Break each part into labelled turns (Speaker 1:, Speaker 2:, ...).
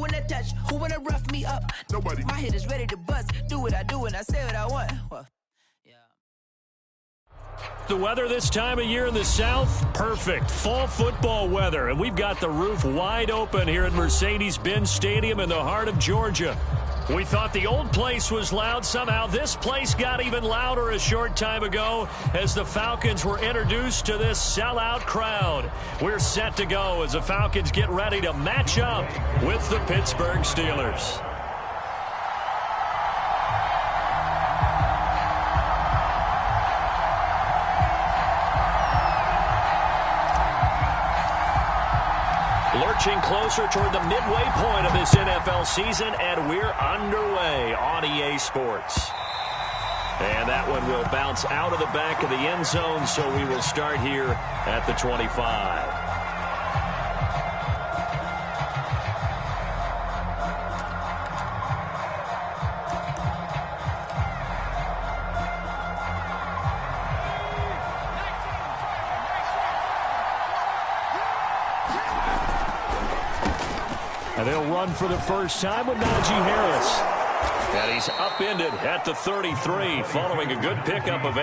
Speaker 1: wanna touch? Who wanna rough me up?
Speaker 2: Nobody.
Speaker 1: My head is ready to bust. Do what I do and I say what I want. Well,
Speaker 3: the weather this time of year in the South, perfect. Fall football weather, and we've got the roof wide open here at Mercedes-Benz Stadium in the heart of Georgia. We thought the old place was loud. Somehow this place got even louder a short time ago as the Falcons were introduced to this sellout crowd. We're set to go as the Falcons get ready to match up with the Pittsburgh Steelers. Lurching closer toward the midway point of this NFL season, and we're underway on EA Sports. And that one will bounce out of the back of the end zone, so we will start here at the 25. And they'll run for the first time with Najee Harris. And he's upended at the 33 following a good pickup of 8.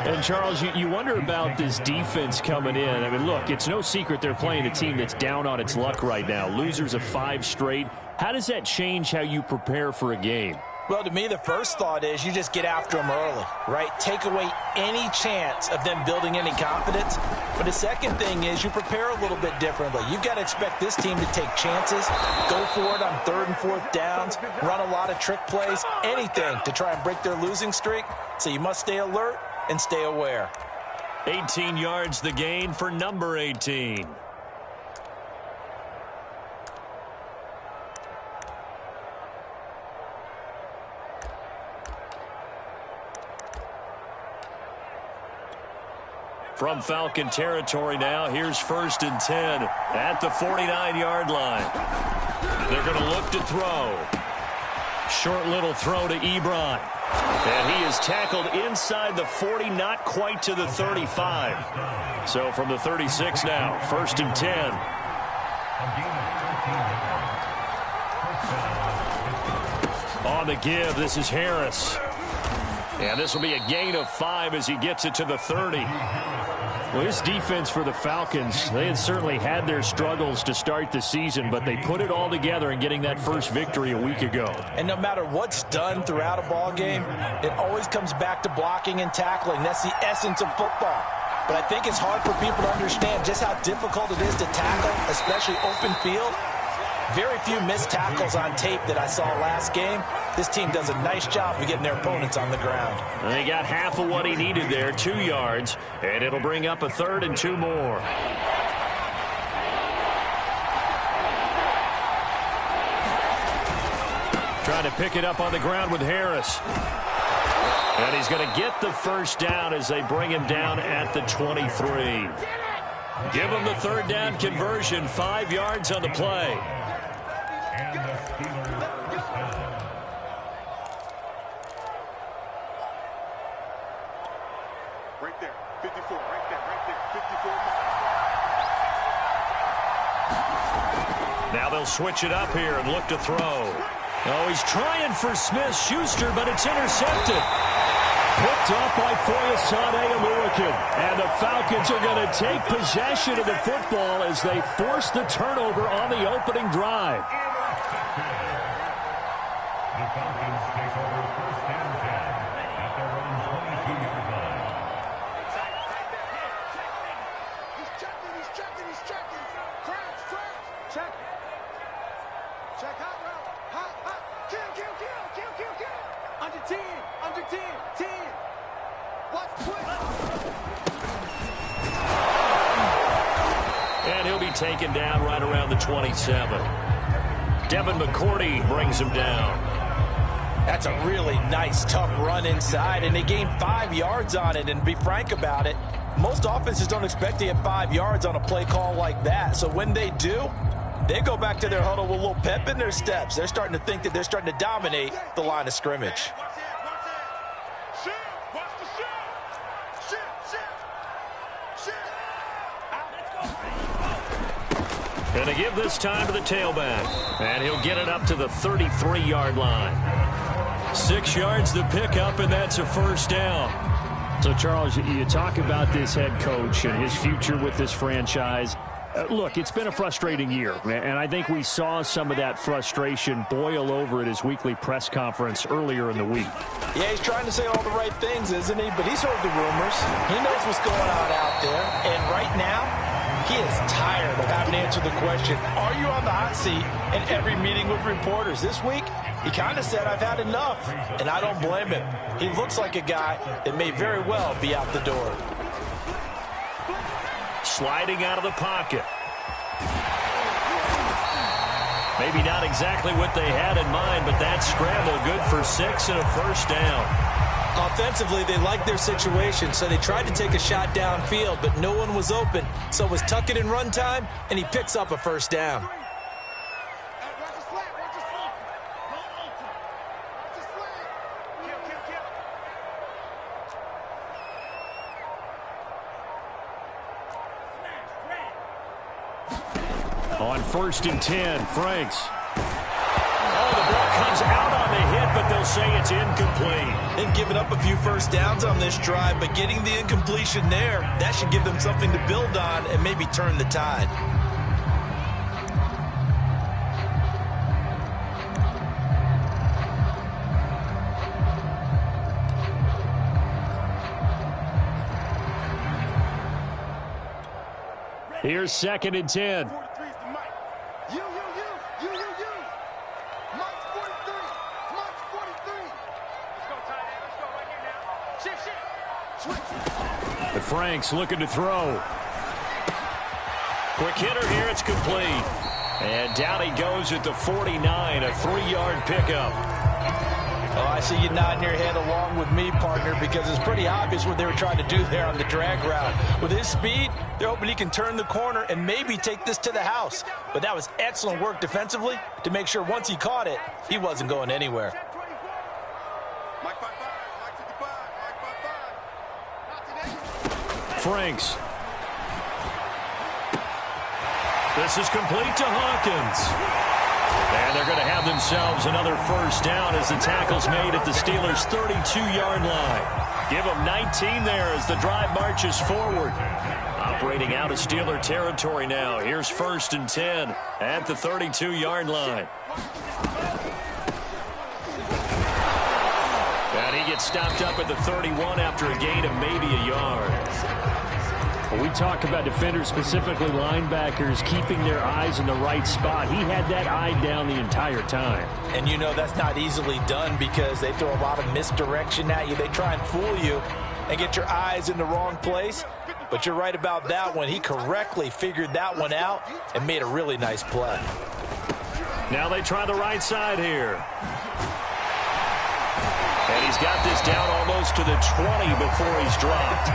Speaker 4: And, Charles, you wonder about this defense coming in. I mean, look, it's no secret they're playing a team that's down on its luck right now. Losers of 5 straight. How does that change how you prepare for a game?
Speaker 5: Well, to me, the first thought is you just get after them early, right? Take away any chance of them building any confidence. But the second thing is you prepare a little bit differently. You've got to expect this team to take chances, go for it on 3rd and 4th downs, run a lot of trick plays, anything to try and break their losing streak. So you must stay alert and stay aware.
Speaker 3: 18 yards the gain for number 18. From Falcon territory now, here's 1st and 10 at the 49-yard line. They're going to look to throw. Short little throw to Ebron. And he is tackled inside the 40, not quite to the 35. So from the 36 now, 1st and 10. On the give, this is Harris. And this will be a gain of 5 as he gets it to the 30.
Speaker 4: Well, this defense for the Falcons, they had certainly had their struggles to start the season, but they put it all together in getting that first victory a week ago.
Speaker 5: And no matter what's done throughout a ball game, it always comes back to blocking and tackling. That's the essence of football. But I think it's hard for people to understand just how difficult it is to tackle, especially open field. Very few missed tackles on tape that I saw last game. This team does a nice job of getting their opponents on the ground.
Speaker 3: And they got half of what he needed there, 2 yards, and it'll bring up a 3rd and 2 more. Trying to pick it up on the ground with Harris. And he's going to get the first down as they bring him down at the 23. Give him the 3rd down conversion, 5 yards on the play.
Speaker 2: Right there, 54, right there, 54.
Speaker 3: Now they'll switch it up here and look to throw. Oh, he's trying for Smith-Schuster, but it's intercepted. Picked up by Foyesade Aluakin. And the Falcons are going to take possession of the football as they force the turnover on the opening drive.
Speaker 6: The Falcons take over 1st and 10 at their own 22-yard line.
Speaker 2: He's checking. Crouch. Check. Check out route. Hot. Kill. Under 10. 10. Watch quick.
Speaker 3: And he'll be taken down right around the 27. Devin McCourty brings him down.
Speaker 5: That's a really nice, tough run inside, and they gained 5 yards on it. And to be frank about it, most offenses don't expect to get 5 yards on a play call like that. So when they do, they go back to their huddle with a little pep in their steps. They're starting to think that they're starting to dominate the line of scrimmage.
Speaker 3: And they give this time to the tailback. And he'll get it up to the 33-yard line. 6 yards the pickup, and that's a first down.
Speaker 4: So, Charles, you talk about this head coach and his future with this franchise. Look, it's been a frustrating year, and I think we saw some of that frustration boil over at his weekly press conference earlier in the week.
Speaker 5: Yeah, he's trying to say all the right things, isn't he? But he's heard the rumors. He knows what's going on out there. And right now, he is tired of having to answer the question, are you on the hot seat in every meeting with reporters? This week, he kind of said, I've had enough. And I don't blame him. He looks like a guy that may very well be out the door.
Speaker 3: Sliding out of the pocket. Maybe not exactly what they had in mind, but that scramble good for 6 and a first down.
Speaker 5: Offensively, they liked their situation, so they tried to take a shot downfield, but no one was open. So it was tuck it in run time, and he picks up a first down.
Speaker 3: On 1st and 10, Franks. Oh, the ball comes out on the hit, but they'll say it's incomplete.
Speaker 5: They've given up a few first downs on this drive, but getting the incompletion there, that should give them something to build on and maybe turn the tide.
Speaker 3: Here's 2nd and 10. The Franks looking to throw. Quick hitter here, it's complete. And down he goes at the 49, a 3-yard pickup.
Speaker 5: Oh, I see you nodding your head along with me, partner, because it's pretty obvious what they were trying to do there on the drag route. With his speed, they're hoping he can turn the corner and maybe take this to the house. But that was excellent work defensively to make sure once he caught it, he wasn't going anywhere.
Speaker 3: Franks. This is complete to Hawkins. And they're going to have themselves another first down as the tackle's made at the Steelers' 32-yard line. Give them 19 there as the drive marches forward. Operating out of Steeler territory now. Here's 1st and 10 at the 32-yard line. And he gets stopped up at the 31 after a gain of maybe a yard.
Speaker 4: When we talk about defenders, specifically linebackers, keeping their eyes in the right spot, he had that eye down the entire time.
Speaker 5: And you know that's not easily done because they throw a lot of misdirection at you. They try and fool you and get your eyes in the wrong place. But you're right about that one. He correctly figured that one out and made a really nice play.
Speaker 3: Now they try the right side here. And he's got this down almost to the 20 before he's dropped.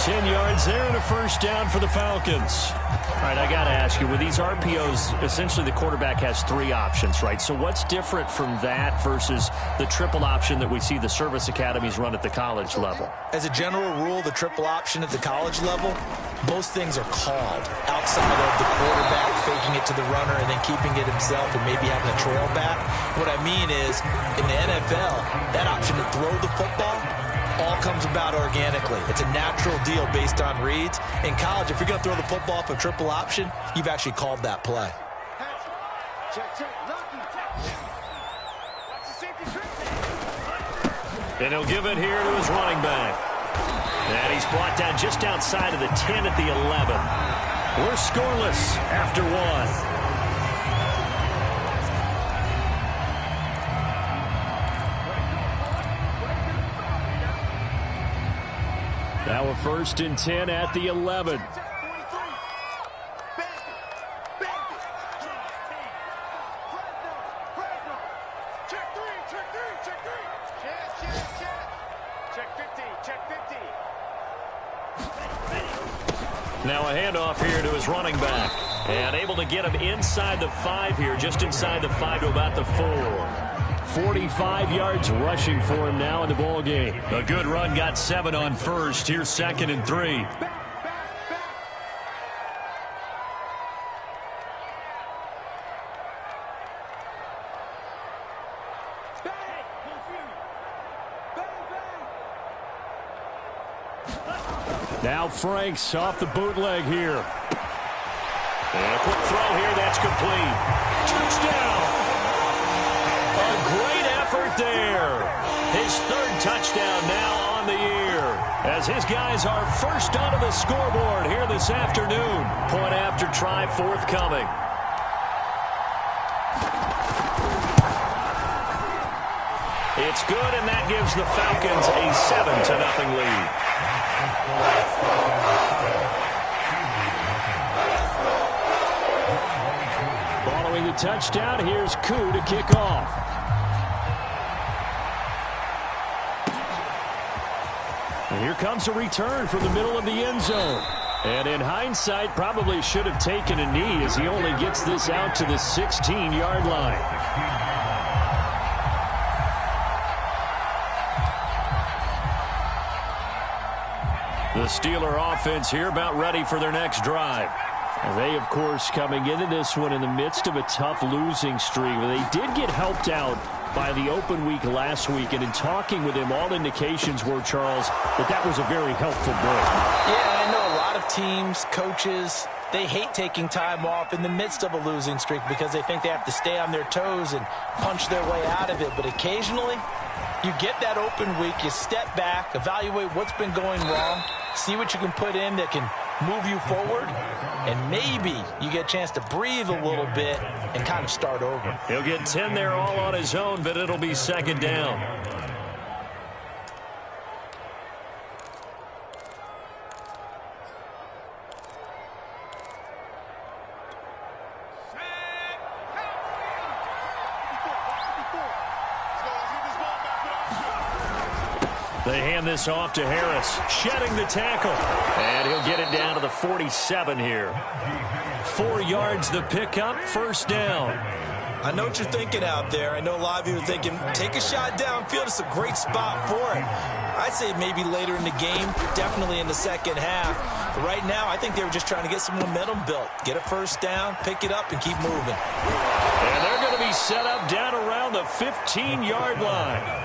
Speaker 3: 10 yards there and a first down for the Falcons. All right, I got to ask you, with these RPOs, essentially the quarterback has 3 options, right? So what's different from that versus the triple option that we see the service academies run at the college level?
Speaker 5: As a general rule, the triple option at the college level, most things are called outside of the quarterback faking it to the runner and then keeping it himself and maybe having a trail back. What I mean is, in the NFL, that option to throw the football all comes about organically. It's a natural deal based on reads. In college, if you're going to throw the football off a triple option, you've actually called that play.
Speaker 3: And he'll give it here to his running back. And he's brought down just outside of the 10 at the 11. We're scoreless after 1. Now a 1st and 10 at the 11. Now a handoff here to his running back. And able to get him inside the 5 here, just inside the 5 to about the 4. 45 yards rushing for him now in the ball game. A good run, got 7 on first. Here's 2nd and 3. Now Franks off the bootleg here. And a quick throw here, that's complete. Touchdown! A great effort there. His third touchdown now on the year, as his guys are first onto the scoreboard here this afternoon. Point after try forthcoming. It's good, and that gives the Falcons a 7-0 lead. Following the touchdown, here's Koo to kick off. And here comes a return from the middle of the end zone. And in hindsight, probably should have taken a knee as he only gets this out to the 16-yard line. The Steeler offense here about ready for their next drive. And they, of course, coming into this one in the midst of a tough losing streak. They did get helped out by the open week last week, and in talking with him, all indications were, Charles, that was a very helpful break.
Speaker 5: Yeah, I know a lot of teams, coaches, they hate taking time off in the midst of a losing streak because they think they have to stay on their toes and punch their way out of it. But occasionally, you get that open week, you step back, evaluate what's been going wrong, see what you can put in that can move you forward, and maybe you get a chance to breathe a little bit and kind of start over.
Speaker 3: He'll get 10 there all on his own, but it'll be second down. They hand this off to Harris, shedding the tackle. And he'll get it down to the 47 here. 4 yards the pickup, first down.
Speaker 5: I know what you're thinking out there. I know a lot of you are thinking, take a shot downfield. It's a great spot for it. I'd say maybe later in the game, definitely in the second half. But right now, I think they were just trying to get some momentum built. Get a first down, pick it up, and keep moving.
Speaker 3: And they're going to be set up down around the 15-yard line.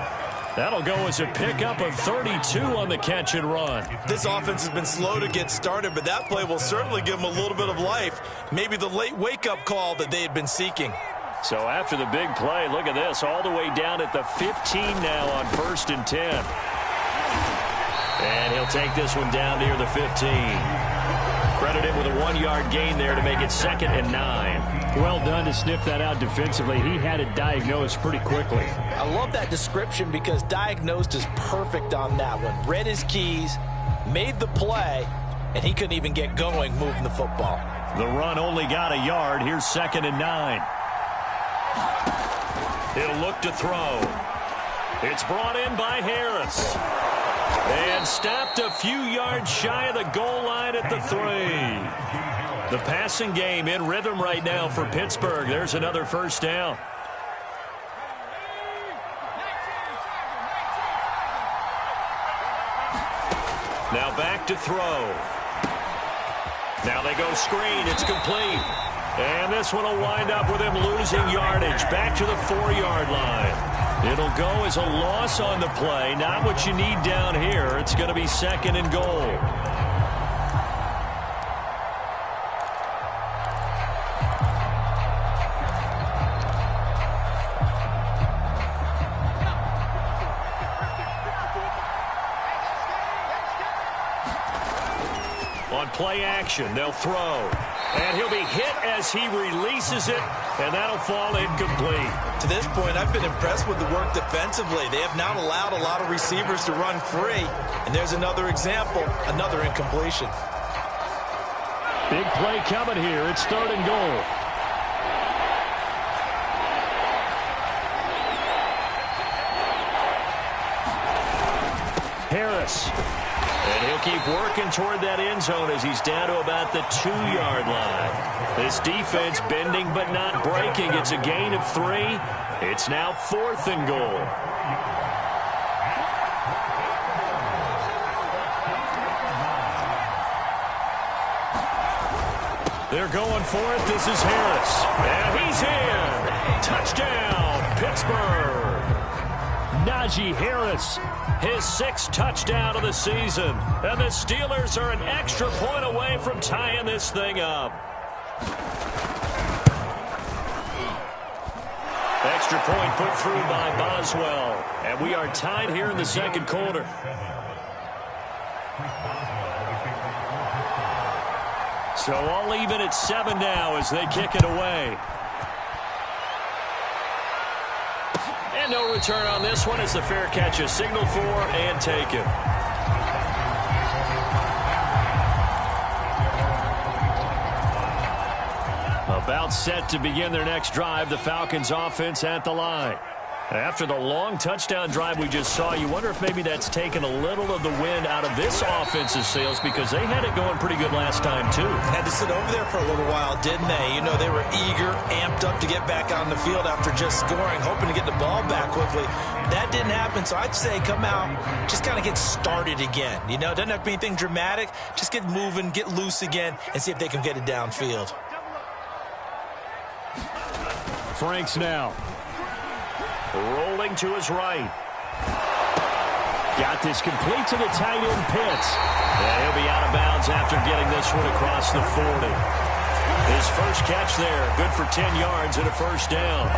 Speaker 3: That'll go as a pickup of 32 on the catch and run.
Speaker 5: This offense has been slow to get started, but that play will certainly give them a little bit of life. Maybe the late wake-up call that they had been seeking.
Speaker 3: So after the big play, look at this, all the way down at the 15 now on 1st and 10. And he'll take this one down near the 15. Credit him with a 1-yard gain there to make it 2nd and 9.
Speaker 4: Well done to sniff that out defensively. He had it diagnosed pretty quickly.
Speaker 5: I love that description because diagnosed is perfect on that one. Read his keys, made the play, and he couldn't even get going moving the football.
Speaker 3: The run only got a yard. Here's 2nd and 9. He'll look to throw. It's brought in by Harris. And stopped a few yards shy of the goal line at the 3. The passing game in rhythm right now for Pittsburgh. There's another first down. Now back to throw. Now they go screen. It's complete. And this one will wind up with him losing yardage back to the 4-yard line. It'll go as a loss on the play. Not what you need down here. It's going to be 2nd and goal. On play action, they'll throw. And he'll be hit as he releases it, and that'll fall incomplete.
Speaker 5: To this point, I've been impressed with the work defensively. They have not allowed a lot of receivers to run free. And there's another example, another incompletion.
Speaker 4: Big play coming here. It's 3rd and goal.
Speaker 3: Harris. And he'll keep working toward that end zone as he's down to about the 2-yard line. This defense bending but not breaking. It's a gain of 3. It's now 4th and goal. They're going for it. This is Harris. And he's in. Touchdown, Pittsburgh.
Speaker 4: Not
Speaker 3: Najee Harris, his 6th touchdown of the season. And the Steelers are an extra point away from tying this thing up. Extra point put through by Boswell. And we are tied here in the second quarter. So all even at 7 now as they kick it away. And no return on this one as the fair catch is signaled for and taken. About set to begin their next drive, the Falcons offense at the line. After the long touchdown drive we just saw, you wonder if maybe that's taken a little of the wind out of this offense's sails because they had it going pretty good last time, too.
Speaker 5: Had to sit over there for a little while, didn't they? You know, they were eager, amped up to get back on the field after just scoring, hoping to get the ball back quickly. That didn't happen, so I'd say come out, just kind of get started again. You know, it doesn't have to be anything dramatic. Just get moving, get loose again, and see if they can get it downfield.
Speaker 3: Franks now. Rolling to his right. Got this complete to the tight end Pitts. And he'll be out of bounds after getting this one across the 40. His first catch there, good for 10 yards and a first down.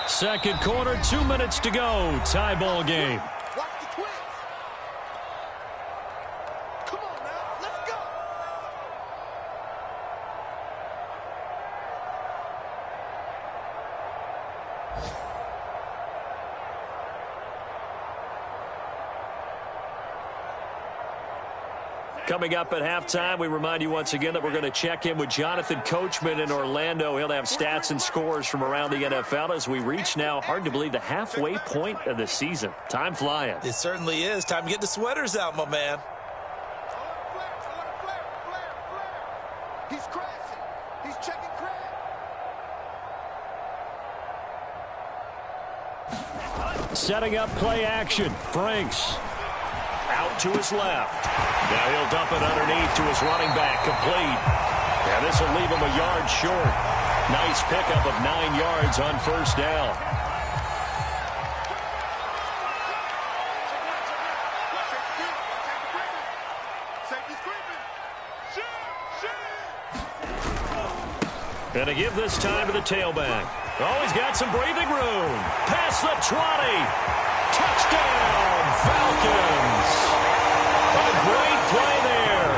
Speaker 3: Second quarter, 2 minutes to go. Tie ball game. Coming up at halftime, we remind you once again that we're going to check in with Jonathan Coachman in Orlando. He'll have stats and scores from around the NFL as we reach now, hard to believe, the halfway point of the season. Time flying.
Speaker 5: It certainly is. Time to get the sweaters out, my man.
Speaker 2: He's crashing. He's checking crash.
Speaker 3: Setting up play action. Franks. Out to his left. Now he'll dump it underneath to his running back, complete. And this will leave him a yard short. Nice pickup of 9 yards on first down. And to give this time to the tailback. Oh, he's got some breathing room. Past the 20. Touchdown, Falcons. A great play there.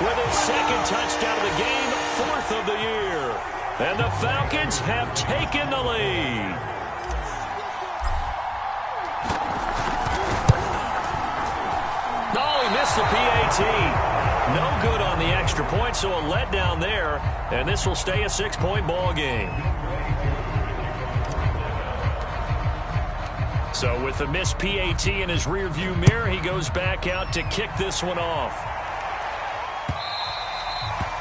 Speaker 3: With his second touchdown of the game, 4th of the year. And the Falcons have taken the lead. Oh, he missed the PAT. No good on the extra point, so a letdown there. And this will stay a 6-point ball game. So with the missed PAT in his rearview mirror, he goes back out to kick this one off.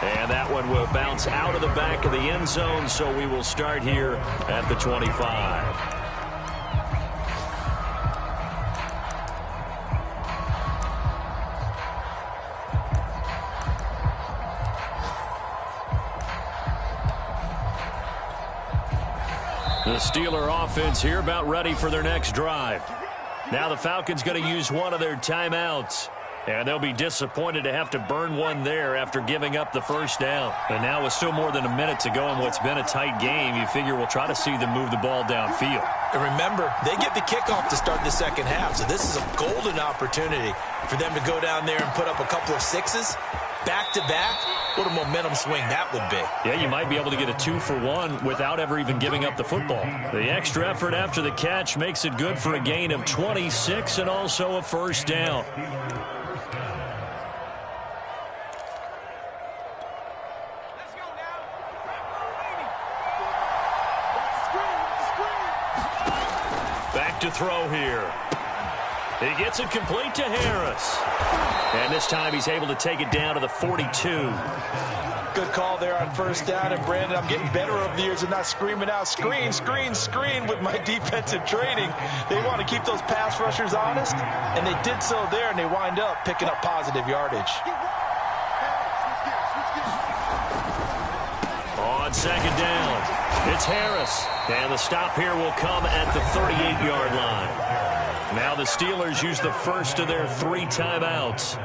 Speaker 3: And that one will bounce out of the back of the end zone, so we will start here at the 25. The Steeler offense here about ready for their next drive. Now the Falcons going to use one of their timeouts. And they'll be disappointed to have to burn one there after giving up the first down. And now with still more than a minute to go in what's been a tight game, you figure we'll try to see them move the ball downfield.
Speaker 5: And remember, they get the kickoff to start the second half, so this is a golden opportunity for them to go down there and put up a couple of sixes back-to-back. What a momentum swing that would be.
Speaker 3: Yeah, you might be able to get a 2-for-1 without ever even giving up the football. The extra effort after the catch makes it good for a gain of 26 and also a first down. Back to throw here. He gets it complete to Harris. And this time he's able to take it down to the 42.
Speaker 5: Good call there on first down. And, Brandon, I'm getting better over the years and not screaming out, screen, screen, screen with my defensive training. They want to keep those pass rushers honest, and they did so there, and they wind up picking up positive yardage.
Speaker 3: On second down, it's Harris. And the stop here will come at the 38-yard line. Now the Steelers use the first of their 3 timeouts,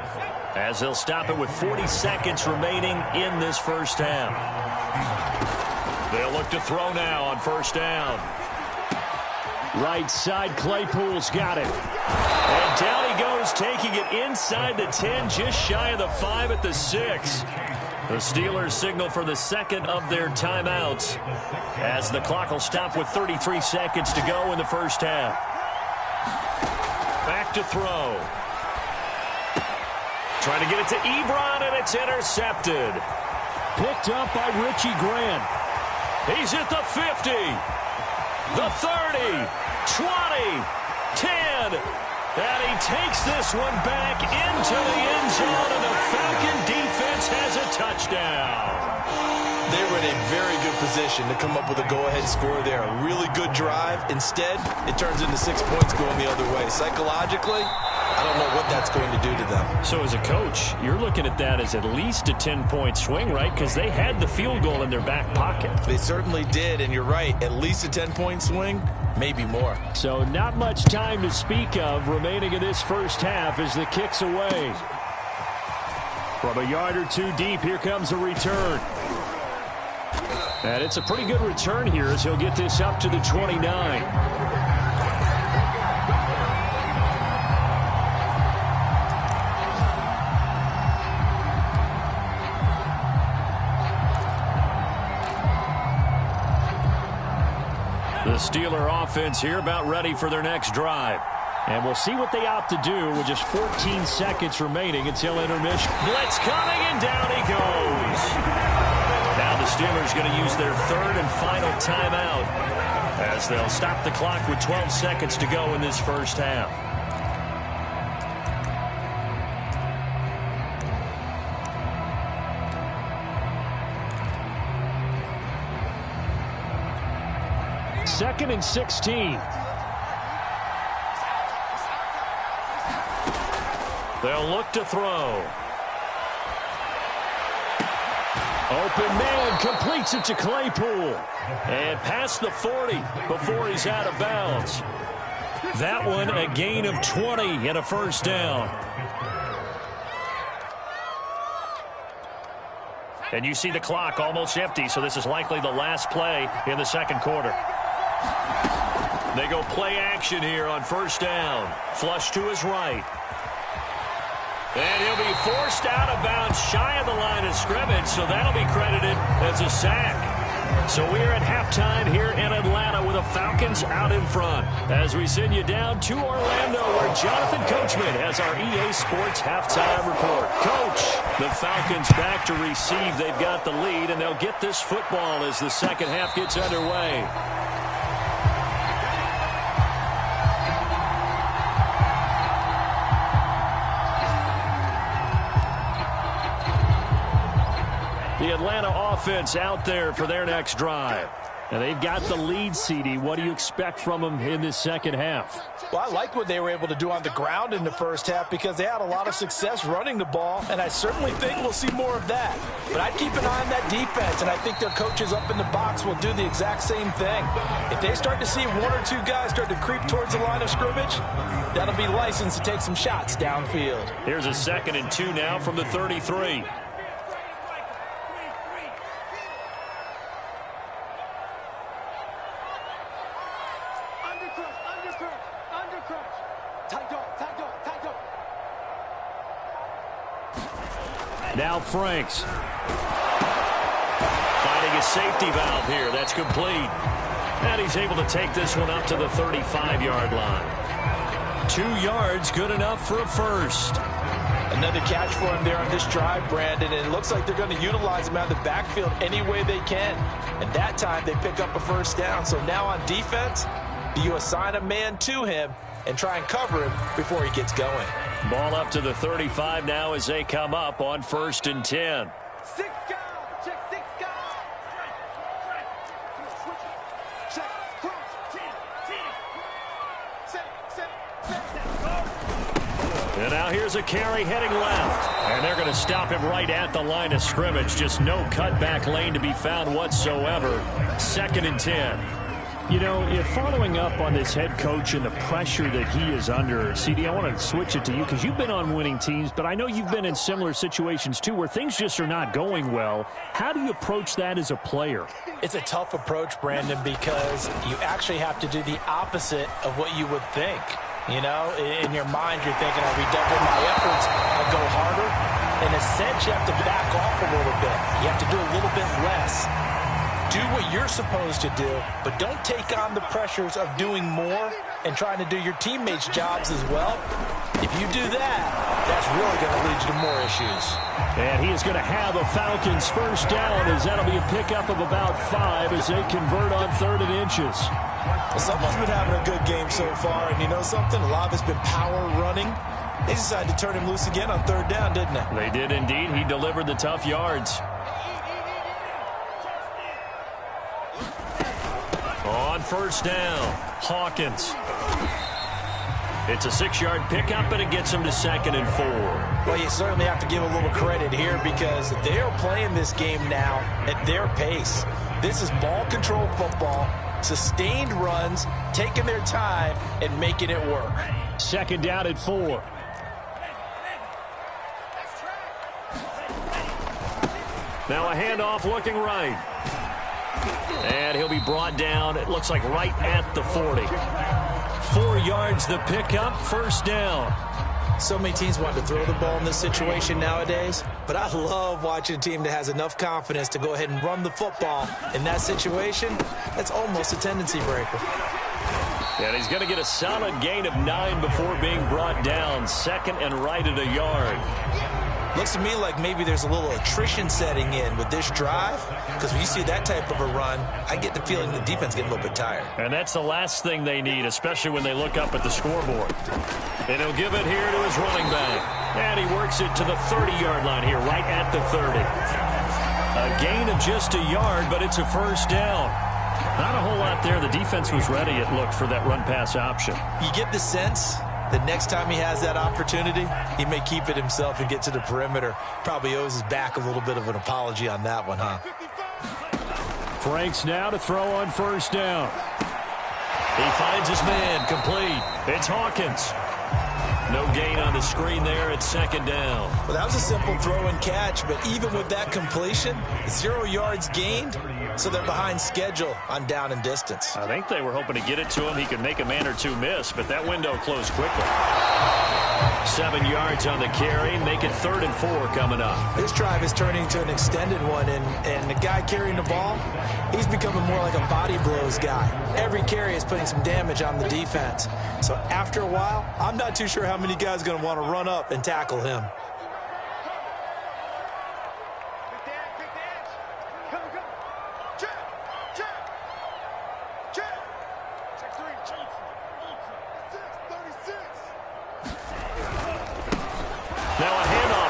Speaker 3: as they'll stop it with 40 seconds remaining in this first half. They'll look to throw now on first down.
Speaker 4: Right side, Claypool's got it.
Speaker 3: And down he goes, taking it inside the 10, just shy of the 5 at the 6. The Steelers signal for the second of their timeouts, as the clock will stop with 33 seconds to go in the first half. Back to throw. Trying to get it to Ebron, and it's intercepted.
Speaker 4: Picked up by Richie Grant.
Speaker 3: He's at the 50, the 30, 20, 10, and he takes this one back into the end zone, and the Falcon defense has a touchdown.
Speaker 5: They were in a very good position to come up with a go-ahead score there. A really good drive. Instead, it turns into 6 points going the other way. Psychologically, I don't know what that's going to do to them.
Speaker 3: So as a coach, you're looking at that as at least a 10-point swing, right? Because they had the field goal in their back pocket.
Speaker 5: They certainly did, and you're right. At least a 10-point swing, maybe more.
Speaker 4: So not much time to speak of remaining in this first half as the kick's away. From a yard or 2 deep, here comes a return. And it's a pretty good return here as he'll get this up to the 29.
Speaker 3: The Steeler offense here about ready for their next drive.
Speaker 4: And we'll see what they opt to do with just 14 seconds remaining until intermission.
Speaker 3: Blitz coming, and down he goes. Now the Steelers going to use their 3rd and final timeout, as they'll stop the clock with 12 seconds to go in this first half.
Speaker 4: Second and 16.
Speaker 3: They'll look to throw.
Speaker 4: Open man, completes it to Claypool.
Speaker 3: And past the 40 before he's out of bounds. That one a gain of 20 and a first down. And you see the clock almost empty, so this is likely the last play in the second quarter. They go play action here on first down. Flush to his right. And he'll be forced out of bounds shy of the line of scrimmage, so that'll be credited as a sack. So we're at halftime here in Atlanta with the Falcons out in front, as we send you down to Orlando, where Jonathan Coachman has our EA Sports halftime report. Coach, the Falcons back to receive. They've got the lead, and they'll get this football as the second half gets underway. The Atlanta offense out there for their next drive.
Speaker 4: And they've got the lead, CD. What do you expect from them in this second half?
Speaker 5: Well, I like what they were able to do on the ground in the first half because they had a lot of success running the ball, and I certainly think we'll see more of that. But I'd keep an eye on that defense, and I think their coaches up in the box will do the exact same thing. If they start to see 1 or 2 guys start to creep towards the line of scrimmage, that'll be licensed to take some shots downfield.
Speaker 3: Here's a 2nd and 2 now from the 33.
Speaker 4: Now Franks.
Speaker 3: Finding a safety valve here. That's complete. And he's able to take this one up to the 35-yard line. 2 yards, good enough for a first.
Speaker 5: Another catch for him there on this drive, Brandon, and it looks like they're going to utilize him out of the backfield any way they can. And that time they pick up a first down. So now on defense, do you assign a man to him and try and cover him before he gets going?
Speaker 3: Ball up to the 35 now as they come up on 1st and 10.
Speaker 2: 6 guys. Check 6 guys. Check. Cross. 10. Set.
Speaker 3: And now here's a carry heading left. And they're going to stop him right at the line of scrimmage. Just no cutback lane to be found whatsoever. 2nd and 10.
Speaker 4: You know, if following up on this head coach and the pressure that he is under, CD, I want to switch it to you because you've been on winning teams, but I know you've been in similar situations too where things just are not going well. How do you approach that as a player?
Speaker 5: It's a tough approach, Brandon, because you actually have to do the opposite of what you would think. You know, in your mind, you're thinking, I'll redouble my efforts, I'll go harder. In a sense, you have to back off a little bit. You have to do a little bit less. Do what you're supposed to do, but don't take on the pressures of doing more and trying to do your teammates' jobs as well. If you do that, that's really going to lead you to more issues.
Speaker 4: And he is going to have a Falcons first down as that'll be a pickup of about 5 as they convert on 3rd and inches.
Speaker 5: Well, someone's been having a good game so far, and you know something? A lot of it's been power running. They decided to turn him loose again on 3rd down, didn't they?
Speaker 3: They did indeed. He delivered the tough yards. On 1st down, Hawkins. It's a 6-yard pickup, and it gets him to 2nd and 4.
Speaker 5: Well, you certainly have to give a little credit here because they are playing this game now at their pace. This is ball control football, sustained runs, taking their time, and making it work.
Speaker 4: 2nd down at 4.
Speaker 3: Now a handoff looking right. And he'll be brought down, it looks like right at the 40. 4 yards the pickup, 1st down.
Speaker 5: So many teams want to throw the ball in this situation nowadays, but I love watching a team that has enough confidence to go ahead and run the football. In that situation, that's almost a tendency breaker.
Speaker 3: And he's going to get a solid gain of 9 before being brought down. 2nd and right at a yard.
Speaker 5: Looks to me like maybe there's a little attrition setting in with this drive, because when you see that type of a run, I get the feeling the defense getting a little bit tired.
Speaker 3: And that's the last thing they need, especially when they look up at the scoreboard. And he'll give it here to his running back. And he works it to the 30-yard line here, right at the 30. A gain of just a yard, but it's a 1st down. Not a whole lot there. The defense was ready, it looked, for that run-pass option.
Speaker 5: You get the sense the next time he has that opportunity, he may keep it himself and get to the perimeter. Probably owes his back a little bit of an apology on that one, huh?
Speaker 4: Franks now to throw on 1st down.
Speaker 3: He finds his man, complete. It's Hawkins. No gain on the screen there at 2nd down.
Speaker 5: Well, that was a simple throw and catch, but even with that completion, 0 yards gained, so they're behind schedule on down and distance.
Speaker 3: I think they were hoping to get it to him. He could make a man or two miss, but that window closed quickly. 7 yards on the carry. Make it 3rd and 4 coming up.
Speaker 5: This drive is turning into an extended one, and the guy carrying the ball, he's becoming more like a body blows guy. Every carry is putting some damage on the defense. So after a while, I'm not too sure how many guys are going to want to run up and tackle him.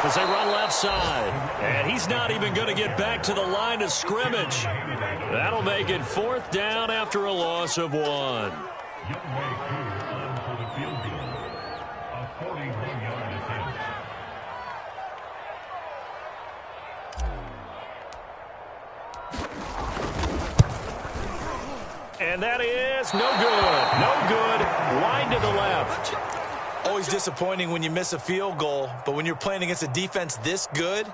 Speaker 3: As they run left side. And he's not even going to get back to the line of scrimmage. That'll make it 4th down after a loss of 1. And that is no good. No good. Wide to the left.
Speaker 5: Always disappointing when you miss a field goal, but when you're playing against a defense this good,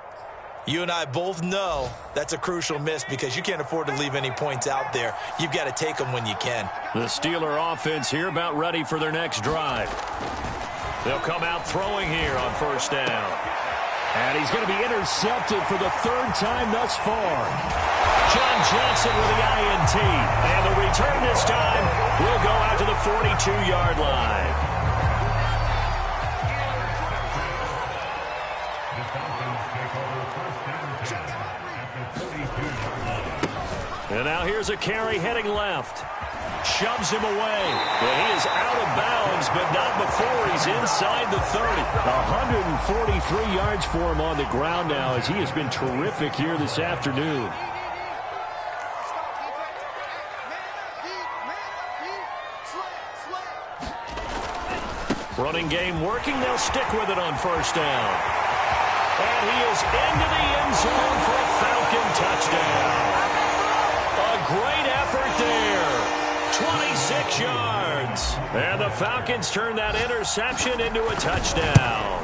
Speaker 5: you and I both know that's a crucial miss because you can't afford to leave any points out there. You've got to take them when you can.
Speaker 3: The Steeler offense here about ready for their next drive. They'll come out throwing here on 1st down.
Speaker 4: And he's going to be intercepted for the 3rd time thus far.
Speaker 3: John Johnson with the INT. And the return this time will go out to the 42-yard line. And now here's a carry heading left. Shoves him away. And he is out of bounds, but not before he's inside the 30.
Speaker 4: 143 yards for him on the ground now as he has been terrific here this afternoon.
Speaker 3: Running game working. They'll stick with it on first down. And he is into the end zone for a Falcon touchdown. A great effort there. 26 yards. And the Falcons turn that interception into a touchdown.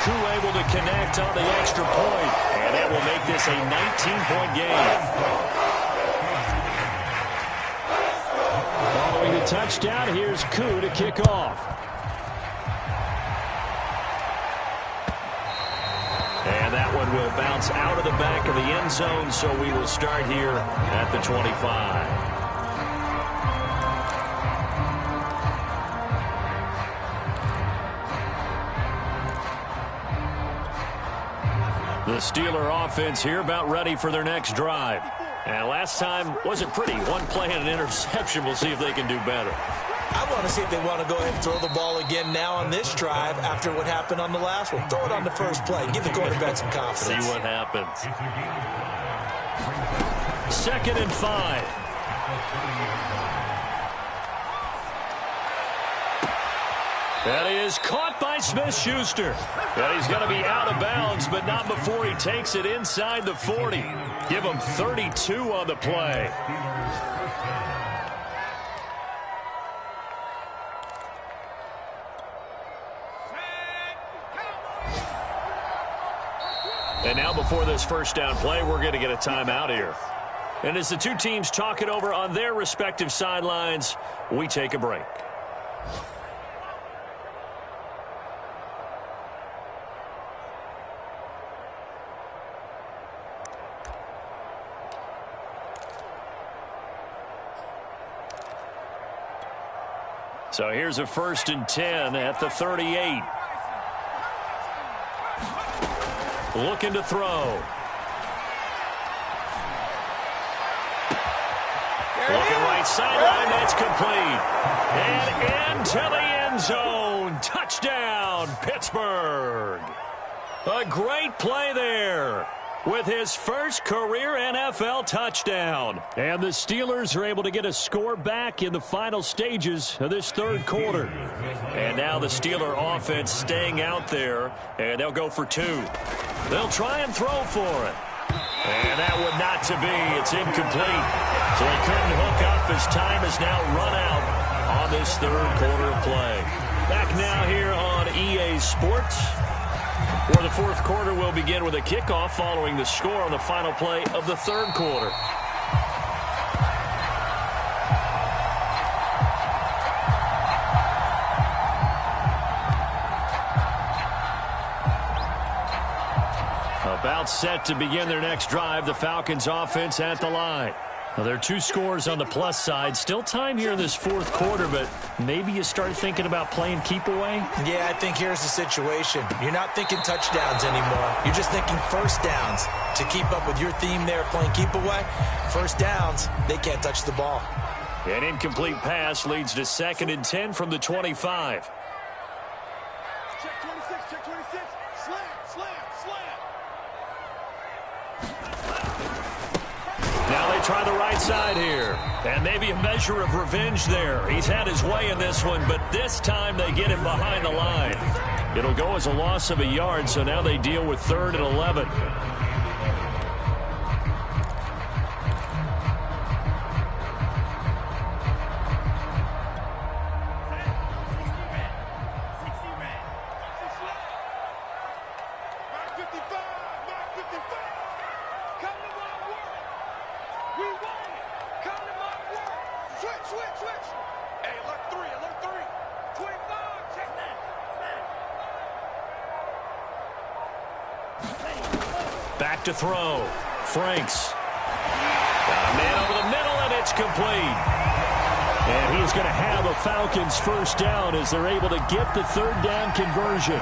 Speaker 3: Koo able to connect on the extra point. And that will make this a 19-point game. Following the touchdown, here's Koo to kick off. And that one will bounce out of the back of the end zone, so we will start here at the 25. The Steeler offense here about ready for their next drive. And last time wasn't pretty. One play and an interception. We'll see if they can do better.
Speaker 5: I want to see if they want to go ahead and throw the ball again now on this drive after what happened on the last one. Throw it on the first play. Give the quarterback some confidence.
Speaker 3: See what happens. 2nd and 5. That is caught by Smith-Schuster. And he's going to be out of bounds, but not before he takes it inside the 40. Give him 32 on the play. And now before this first down play, we're going to get a timeout here. And as the two teams talk it over on their respective sidelines, we take a break. So here's a 1st and 10 at the 38. Looking to throw. Looking right sideline. That's complete. And into the end zone. Touchdown, Pittsburgh. A great play there with his first career NFL touchdown. And the Steelers are able to get a score back in the final stages of this third quarter. And now the Steeler offense staying out there, and they'll go for 2. They'll try and throw for it. And that would not to be. It's incomplete. So they couldn't hook up as time has now run out on this third quarter of play. Back now here on EA Sports, where the fourth quarter will begin with a kickoff following the score on the final play of the third quarter. About set to begin their next drive, the Falcons offense at the line. Now, there are 2 scores on the plus side. Still time here in this fourth quarter, but maybe you start thinking about playing keep away?
Speaker 5: Yeah, I think here's the situation. You're not thinking touchdowns anymore. You're just thinking first downs. To keep up with your theme there, playing keep away, first downs, they can't touch the ball.
Speaker 3: An incomplete pass leads to 2nd and 10 from the 25.
Speaker 2: Check 26, check 26. Slam, slam, slam.
Speaker 3: Now they try the right side here. And maybe a measure of revenge there. He's had his way in this one, but this time they get him behind the line. It'll go as a loss of a yard, so now they deal with 3rd and 11. Back to throw. Franks. Got a man over the middle, and it's complete. And he's going to have a Falcons first down as they're able to get the 3rd down conversion.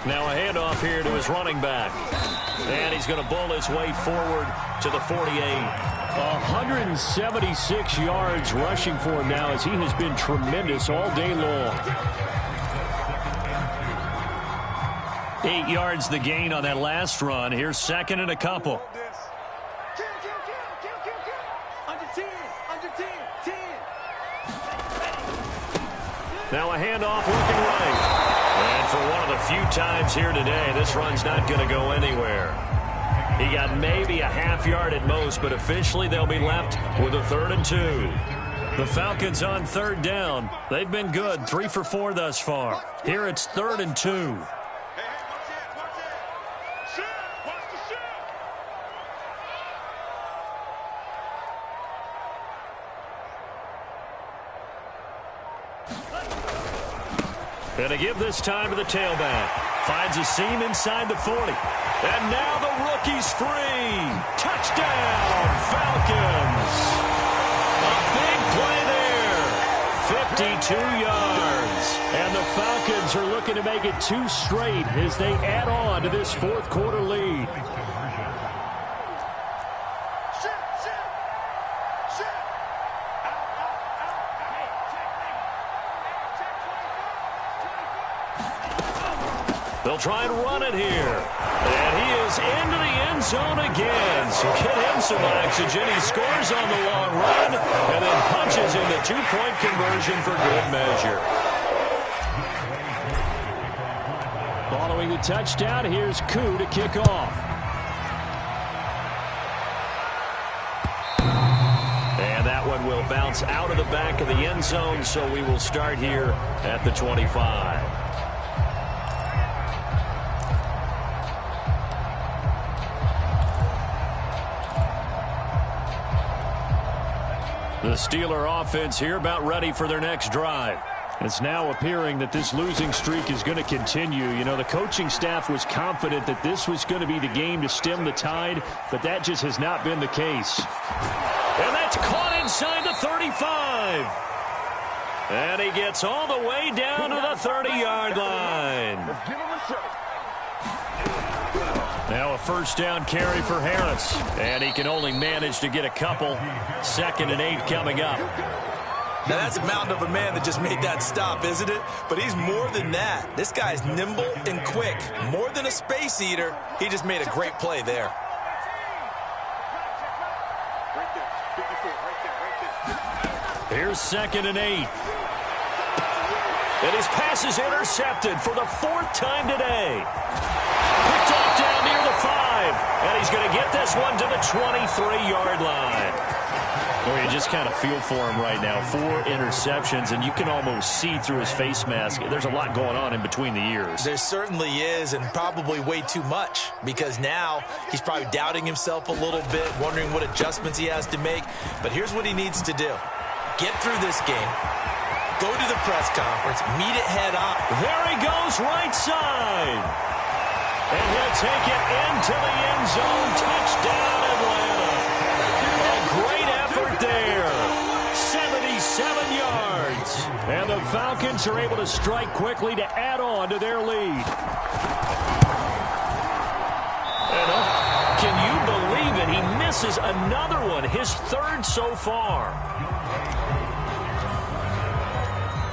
Speaker 3: Now a handoff here to his running back. And he's going to bull his way forward to the 48. 176 yards rushing for him now as he has been tremendous all day long. 8 yards the gain on that last run. Here's second and a couple.
Speaker 2: Under 10, under 10, 10.
Speaker 3: Now a handoff looking right. And for one of the few times here today, this run's not going to go anywhere. He got maybe a half yard at most, but officially they'll be left with a 3rd and 2. The Falcons on 3rd down. They've been good, 3 for 4 thus far. Here it's 3rd and 2. Gonna give this time to the tailback. Finds a seam inside the 40. And now the rookie's free. Touchdown, Falcons. A big play there. 52 yards. And the Falcons are looking to make it 2 straight as they add on to this 4th quarter lead. They'll try and run it here. And he is into the end zone again. So get him some oxygen. He scores on the long run and then punches in the 2-point conversion for good measure. Following the touchdown, here's Koo to kick off. And that one will bounce out of the back of the end zone, so we will start here at the 25. The Steeler offense here about ready for their next drive. It's now appearing that this losing streak is going to continue. You know, the coaching staff was confident that this was going to be the game to stem the tide, but that just has not been the case. And that's caught inside the 35. And he gets all the way down to the 30-yard line.
Speaker 2: Let's give him a show.
Speaker 3: Now a 1st down carry for Harris. And he can only manage to get a couple. 2nd and 8 coming up.
Speaker 5: Now that's a mountain of a man that just made that stop, isn't it? But he's more than that. This guy's nimble and quick. More than a space eater. He just made a great play there.
Speaker 2: Right there. 54, right there.
Speaker 3: Here's 2nd and 8. And his pass is intercepted for the 4th time today. Picked off down near the 5. And he's going to get this one to the 23-yard line. Well, you just kind of feel for him right now. 4 interceptions, and you can almost see through his face mask. There's a lot going on in between the ears.
Speaker 5: There certainly is, and probably way too much, because now he's probably doubting himself a little bit, wondering what adjustments he has to make. But here's what he needs to do. Get through this game. Go to the press conference. Meet it head on.
Speaker 3: There he goes, right side. And he'll take it into the end zone. Touchdown, Atlanta. A great effort there. 77 yards. And the Falcons are able to strike quickly to add on to their lead. And can you believe it? He misses another one, his 3rd so far.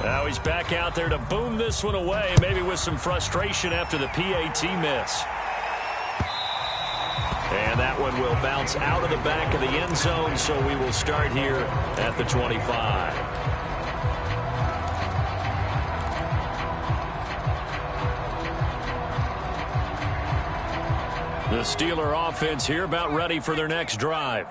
Speaker 3: Now he's back out there to boom this one away, maybe with some frustration after the PAT miss. And that one will bounce out of the back of the end zone, so we will start here at the 25. The Steeler offense here about ready for their next drive.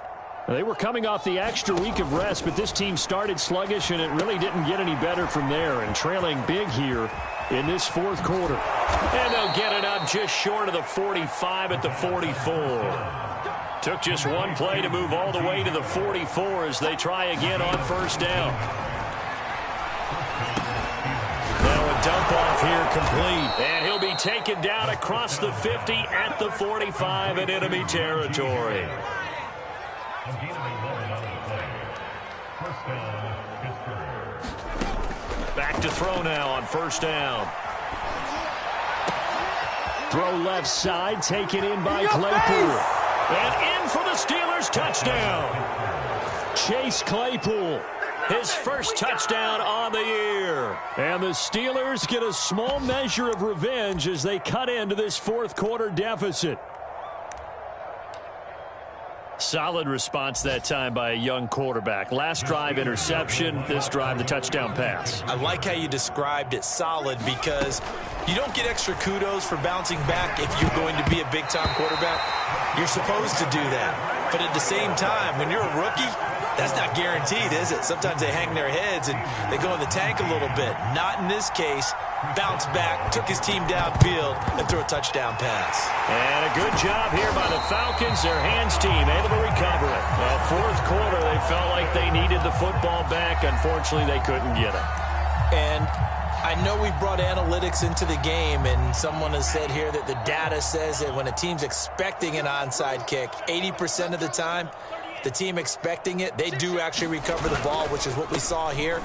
Speaker 3: They were coming off the extra week of rest, but this team started sluggish, and it really didn't get any better from there, and trailing big here in this 4th quarter. And they'll get it up just short of the 45 at the 44. Took just one play to move all the way to the 44 as they try again on 1st down. Now a dump off here complete, and he'll be taken down across the 50 at the 45 in enemy territory. Back to throw now on 1st down. Throw left side, taken in by Claypool. And in for the Steelers touchdown. Chase Claypool, his 1st touchdown on the year. here. And the Steelers get a small measure of revenge as they cut into this fourth quarter deficit. Solid response that time by a young quarterback. Last drive, interception. This drive, the touchdown pass.
Speaker 5: I like how you described it, solid, because you don't get extra kudos for bouncing back if you're going to be a big-time quarterback. You're supposed to do that. But at the same time, when you're a rookie, that's not guaranteed, is it? Sometimes they hang their heads and they go in the tank a little bit. Not in this case. Bounce back, took his team downfield, and threw a touchdown pass.
Speaker 3: And a good job here by the Falcons. Their hands team able to recover it. Well, fourth quarter, they felt like they needed the football back. Unfortunately, they couldn't get it.
Speaker 5: And I know we brought analytics into the game, and someone has said here that the data says that when a team's expecting an onside kick, 80% of the time, the team expecting it, they do actually recover the ball, which is what we saw here.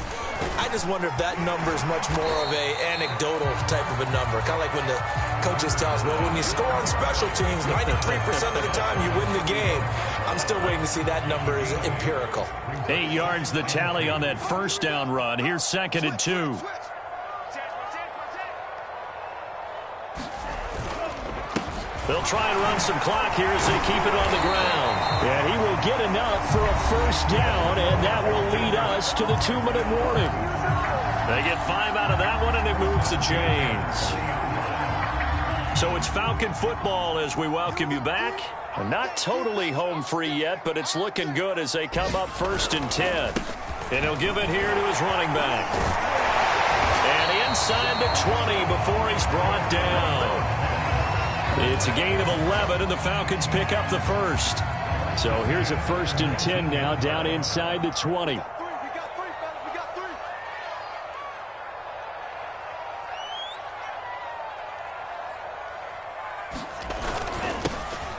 Speaker 5: I just wonder if that number is much more of a anecdotal type of a number. Kind of like when the coaches tell us, well, when you score on special teams, 93% of the time you win the game. I'm still waiting to see that number is empirical.
Speaker 3: 8 yards the tally on that first down run. Here's 2nd and 2. They'll try and run some clock here as they keep it on the ground. And he will get enough for a first down, and that will lead us to the 2-minute warning. They get 5 out of that one, and it moves the chains. So it's Falcon football as we welcome you back. And not totally home free yet, but it's looking good as they come up 1st and 10. And he'll give it here to his running back. And inside the 20 before he's brought down. It's a gain of 11, and the Falcons pick up the first. So here's a 1st and 10 now, down inside the 20.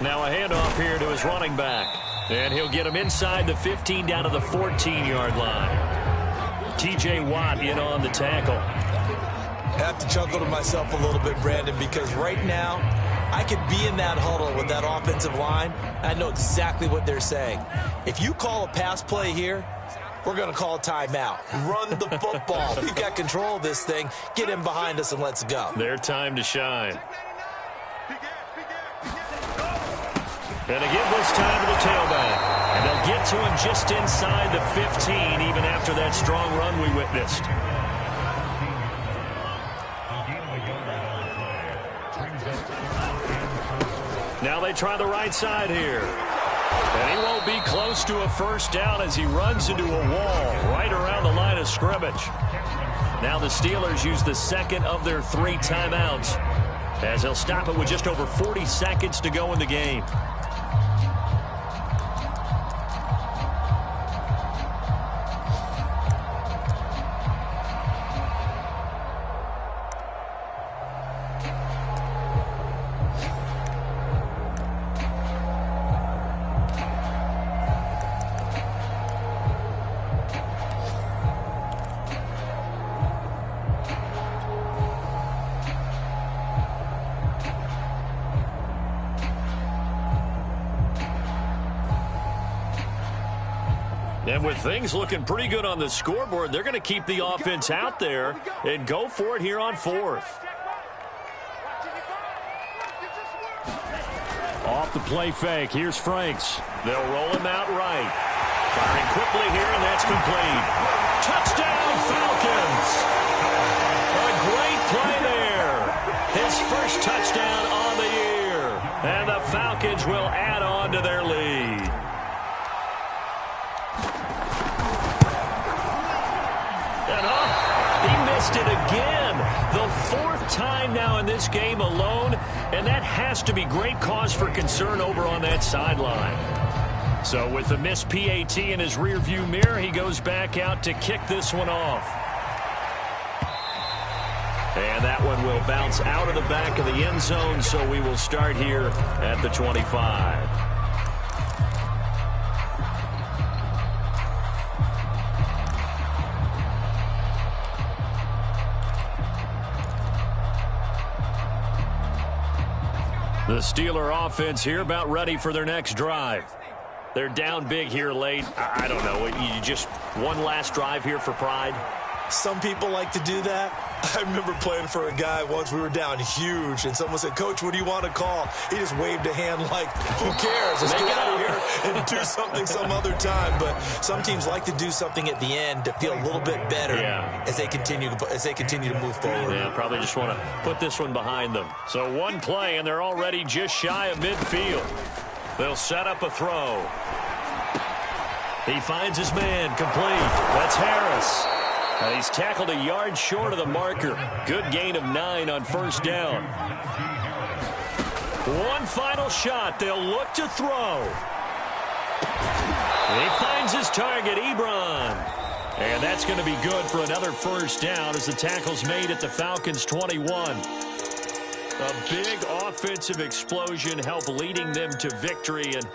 Speaker 3: Now a handoff here to his running back. And he'll get him inside the 15 down to the 14-yard line. T.J. Watt in on the tackle.
Speaker 5: I have to chuckle to myself a little bit, Brandon, because right now I could be in that huddle with that offensive line. I know exactly what they're saying. If you call a pass play here, we're going to call a timeout. Run the football. We've got control of this thing. Get in behind us and let's go.
Speaker 3: Their time to shine. And again this time to the tailback. And they'll get to him just inside the 15, even after that strong run we witnessed. Now they try the right side here. And he won't be close to a first down as he runs into a wall right around the line of scrimmage. Now the Steelers use the 2nd of their 3 timeouts as they'll stop it with just over 40 seconds to go in the game. And with things looking pretty good on the scoreboard, they're going to keep the offense out there and go for it here on 4th. Off the play fake, here's Franks. They'll roll him out right. Firing quickly here, and that's complete. Touchdown, Falcons! A great play there. His first touchdown on the year. And the Falcons will add on to their lead. Missed it again. The 4th time now in this game alone, and that has to be great cause for concern over on that sideline. So with the missed PAT in his rearview mirror, he goes back out to kick this one off. And that one will bounce out of the back of the end zone, so we will start here at the 25. The Steeler offense here about ready for their next drive. They're down big here late. I don't know. You just one last drive here for pride?
Speaker 5: Some people like to do that. I remember playing for a guy once. We were down huge, and someone said, "Coach, what do you want to call?" He just waved a hand like, "Who cares? Let's get out of here and do something some other time." But some teams like to do something at the end to feel a little bit better as they continue to move forward.
Speaker 3: Yeah, probably just want to put this one behind them. So one play, and they're already just shy of midfield. They'll set up a throw. He finds his man, complete. That's Harris. He's tackled a yard short of the marker. Good gain of 9 on first down. One final shot. They'll look to throw. He finds his target, Ebron. And that's going to be good for another first down as the tackle's made at the Falcons' 21. A big offensive explosion helped leading them to victory. And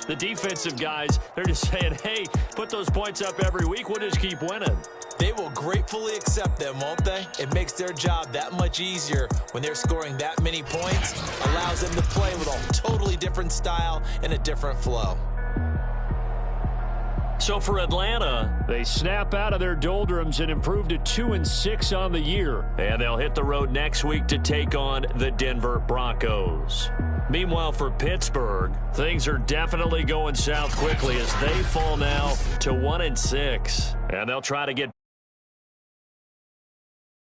Speaker 3: the defensive guys, they're just saying, hey, put those points up every week. We'll just keep winning.
Speaker 5: They will gratefully accept them, won't they? It makes their job that much easier when they're scoring that many points. Allows them to play with a totally different style and a different flow.
Speaker 3: So for Atlanta, they snap out of their doldrums and improve to 2-6 on the year. And they'll hit the road next week to take on the Denver Broncos. Meanwhile, for Pittsburgh, things are definitely going south quickly as they fall now to 1-6. And they'll try to get